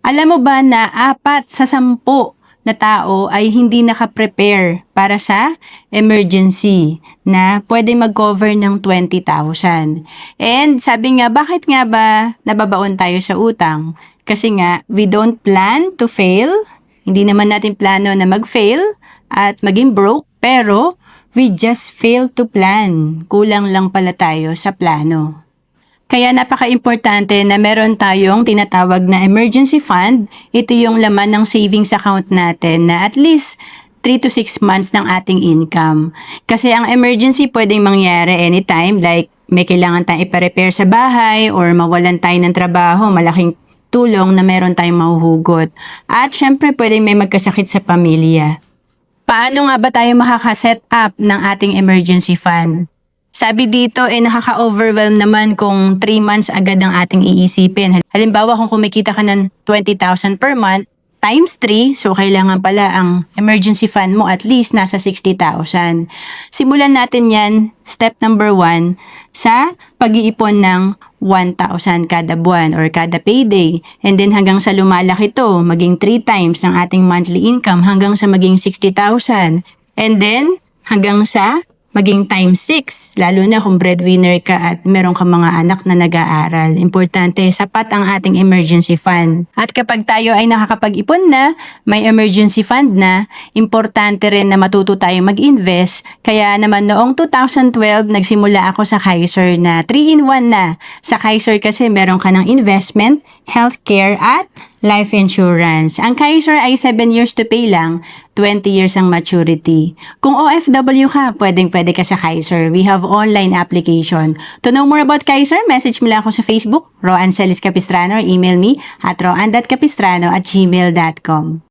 Alam mo ba na 4 sa 10 na tao ay hindi naka-prepare para sa emergency na pwede mag-cover ng 20,000. And sabi nga, bakit nga ba nababaon tayo sa utang? Kasi nga, we don't plan to fail. Hindi naman natin plano na mag-fail at maging broke, pero we just fail to plan. Kulang lang pala tayo sa plano. Kaya napaka-importante na meron tayong tinatawag na emergency fund. Ito yung laman ng savings account natin na at least 3 to 6 months ng ating income. Kasi ang emergency pwedeng mangyari anytime, like may kailangan tayong ipa-repair sa bahay or mawalan tayo ng trabaho, malaking tulong na meron tayong mahuhugot. At syempre pwedeng may magkasakit sa pamilya. Paano nga ba tayo makaka-set up ng ating emergency fund? Sabi dito, nakaka-overwhelm naman kung 3 months agad ang ating iisipin. Halimbawa, kung kumikita ka ng 20,000 per month, times 3, so kailangan pala ang emergency fund mo at least nasa 60,000. Simulan natin yan, step number 1, sa pag-iipon ng 1,000 kada buwan or kada payday. And then hanggang sa lumalaki to, maging 3 times ng ating monthly income hanggang sa maging 60,000. And then hanggang sa maging times 6, lalo na kung breadwinner ka at meron ka mga anak na nag-aaral. Importante, sapat ang ating emergency fund. At kapag tayo ay nakakapag-ipon na, may emergency fund na, importante rin na matuto tayo mag-invest. Kaya naman noong 2012, nagsimula ako sa Kaiser na 3-in-1 na. Sa Kaiser kasi meron ka ng investment, healthcare at life insurance. Ang Kaiser ay 7 years to pay lang, 20 years ang maturity. Kung OFW ka, pwede ka sa Kaiser. We have online application. To know more about Kaiser, message mo lang ako sa Facebook, Roan Celis Capistrano, or email me at roan.capistrano@gmail.com.